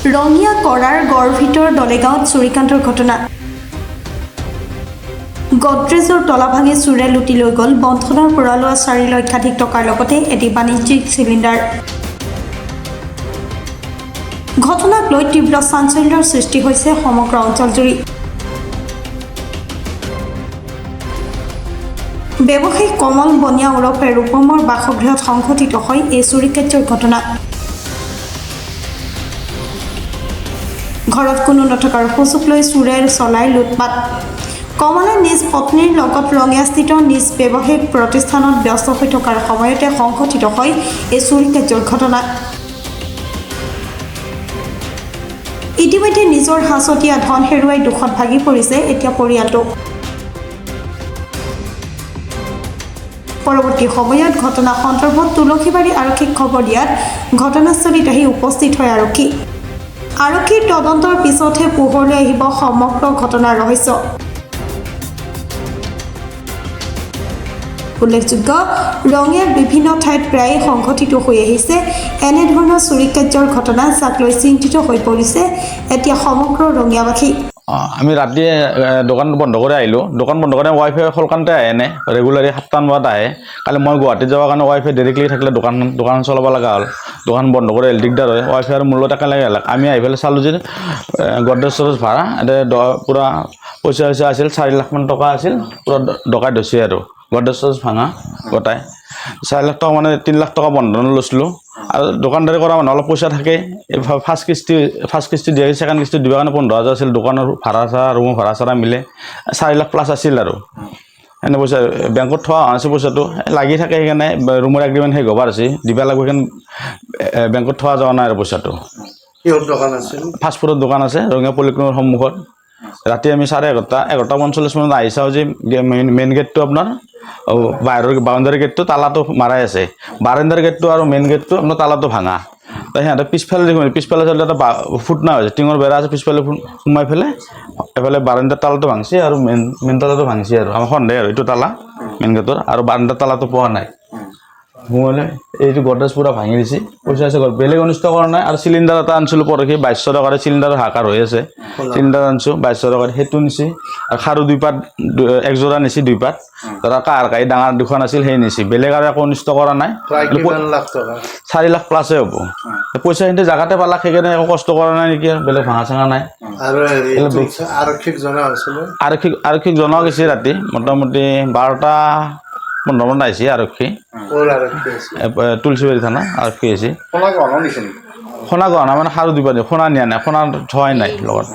ৰঙিয়া কৰাৰ গড় ভিতৰ দলেগাঁৱত চুৰিকাণ্ডৰ ঘটনা গডৰেজৰ তলা ভাঙি চুৰে লুটি লৈ গ'ল বন্ধনৰ পৰা লোৱা 4 লক্ষাধিক টকাৰ লগতে এটি বাণিজ্যিক চিলিণ্ডাৰ ঘটনাক লৈ তীব্ৰ চাঞ্চল্যৰ সৃষ্টি হৈছে সমগ্ৰ অঞ্চলজুৰি ব্যৱসায়ী কমল বনিয়া ওৰফে ৰূপমৰ বাসগৃহত সংঘটিত হয় এই চুৰিকাৰ্যৰ ঘটনা ঘৰত কোনো নথকাৰ সুযোগ লৈ চুৰে চলাই লুটপাট কমলে নিজ পত্নীৰ লগত ৰঙিয়াস্থিত নিজ ব্যৱসায়িক প্ৰতিষ্ঠানত ব্যস্ত হৈ থকাৰ সময়তে সংঘটিত হয় এই চুৰিকাৰ্যৰ ঘটনা ইতিমধ্যে নিজৰ হাঁচতীয়া ধন হেৰুৱাই দুখত ভাগি পৰিছে এতিয়া পৰিয়ালটো পৰৱৰ্তী সময়ত ঘটনা সন্দৰ্ভত তুলসীবাৰী আৰক্ষীক খবৰ দিয়াত ঘটনাস্থলীত আহি উপস্থিত হয় আৰক্ষীৰ তদন্তৰ পিছতহে পোহৰলৈ আহিব সমগ্ৰ ঘটনাৰ ৰহস্য উল্লেখযোগ্য ৰঙিয়াৰ বিভিন্ন ঠাইত প্ৰায় সংঘটিত হৈ আহিছে এনেধৰণৰ চুৰিকাৰ্যৰ ঘটনা যাক লৈ চিন্তিত হৈ পৰিছে এতিয়া সমগ্ৰ ৰঙিয়াবাসী আমি ৰাতি দোকান বন্ধ কৰি আহিলোঁ দোকান বন্ধ কৰি ৱাইফাই সলকান্তে আহে নে ৰেগুলাৰি 7টা বজাত আহে কালি মই গুৱাহাটীত যাবৰ কাৰণে ৱাইফাই দেৰিকৈ থাকিলে দোকান চলাব লগা হ'ল দোকান বন্ধ কৰি আহিলে দিগদাৰ হয় ৱাইফাই আৰু মূল্য একেলগে আহিলে আমি আহি পেলাই চালোঁ যে গডৰেজ চডৰেজ ভাড়া এতিয়া পূৰা পইচা আছিল 4 লাখ মান টকা আছিল পূৰা ডকাইত হৈছে আৰু গডৰেজ চডৰেজ ভাঙা গোটাই 4 লাখ টকা মানে 3 লাখ টকা বন্ধন লৈছিলোঁ আৰু দোকানদাৰী কৰা মানুহ অলপ পইচা থাকে ফাৰ্ষ্ট কিস্তি দিয়ে ছেকেণ্ড কিস্তি দিবৰ কাৰণে 15,000 আছিল দোকানৰ ভাড়া চাৰা ৰুমৰ ভাড়া চাৰা মিলে 4 লাখ প্লাছ আছিল আৰু এনে পইচা বেংকত থোৱা আছে পইচাটো লাগি থাকে সেইকাৰণে ৰুমৰ এগ্ৰিমেণ্ট শেষ হ'বৰ আছে দিব লাগিব সেইকাৰণে বেংকত থোৱা যোৱা নাই আৰু পইচাটো ফাষ্টফুডৰ দোকান আছে ৰঙিয়া পলিক্লিনিকৰ সন্মুখত ৰাতি আমি 11:45 মানত আহি চাওঁ যে মেইন গেটটো আপোনাৰ বাহিৰৰ বাউণ্ডাৰী গেটটো তালাটো মাৰাই আছে বাৰাণ্ডাৰ গেটটো আৰু মেইন গেটটো আপোনাৰ তালাটো ভাঙা তো সিহঁতে পিছফালে দেখোন পিছফালে চালে এটা ফুটনা হৈছে টিঙৰ বেৰা আছে পিছফালে সোমাই পেলাই এফালে বাৰাণ্ডাৰ তালাটো ভাঙিছে আৰু মেইন তালাটো ভাঙিছে আৰু আমাৰ সন্দেহ আৰু এইটো তালা মেইন গেটৰ আৰু বাৰাণ্ডাৰ তালাটো পোৱা নাই সোমালে এইটো গডৰেজ পূৰা ভাঙি দিছে পইচা আছে বেলেগ অনিষ্ট কৰা নাই আৰু চিলিণ্ডাৰ এটা আনিছিলোঁ পৰহি 2200 টকাৰে চিলিণ্ডাৰৰ হাকাৰ হৈ আছে চিলিণ্ডাৰ আনিছোঁ 2200 টকাৰে সেইটো নিছে আৰু খাৰু 2 পাত একযোৰা নিছে 2 পাত ধৰা কাৰ কাই ডাঙৰ দুখন আছিল সেই নিছে বেলেগ আৰু একো অনিষ্ট কৰা নাই 4 লাখ প্লাছে হ'ব পইচাখিনি জাগাতে পালাক সেইকাৰণে একো কষ্ট কৰা নাই নেকি বেলেগ ভাঙা চাঙা নাই আৰু আৰক্ষীক জনোৱা গৈছে ৰাতি মোটামুটি 12টা 15 মান আহিছে আৰক্ষী তুলসীবাৰী থানা আৰক্ষী আহিছে সোণা গহনা মানে সাৰু দিব সোণা নিয়া নাই সোণা থোৱাই নাই লগত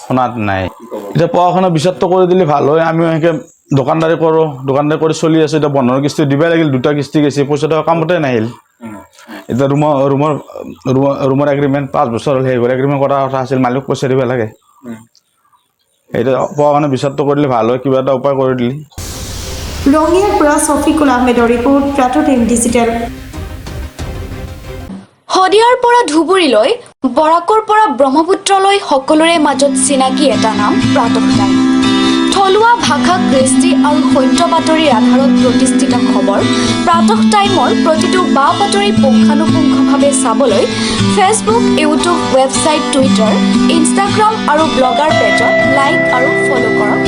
সোণাত নাই এতিয়া পঢ়া-শুনা বিচাৰটো কৰি দিলে ভাল হয় আমিও সেনেকৈ দোকানদাৰী কৰি চলি আছোঁ এতিয়া বন্ধনৰ কিস্তি দিবই লাগিল 2টা কিস্তি গৈছে পইচাটো কামতে নাহিল এতিয়া ৰুমৰ এগ্ৰিমেণ্ট 5 বছৰ হ'ল সেইবোৰ এগ্ৰিমেণ্ট কৰা কথা আছিল মালিক পইচা দিব লাগে এতিয়া পঢ়া-শুনা বিচাৰটো কৰিলে ভাল হয় কিবা এটা উপায় কৰি দিলে ৰঙিয়াৰ পৰা ছফিকুল আহমেদৰ ৰিপৰ্ট প্ৰাতঃ টাইম ডিজিটেল শদিয়াৰ পৰা ধুবুৰীলৈ বৰাকৰ পৰা ব্ৰহ্মপুত্ৰলৈ সকলোৰে মাজত চিনাকি এটা নাম প্ৰাতঃ টাইম থলুৱা ভাষা কৃষ্টি আৰু সত্য বাতৰিৰ আধাৰত প্ৰতিষ্ঠিত খবৰ প্ৰাতঃ টাইমৰ প্ৰতিটো বা বাতৰি পুংখানুপুংখভাৱে চাবলৈ Facebook YouTube website Twitter Instagram আৰু ব্লগাৰ পেজত লাইক আৰু ফ'ল' কৰক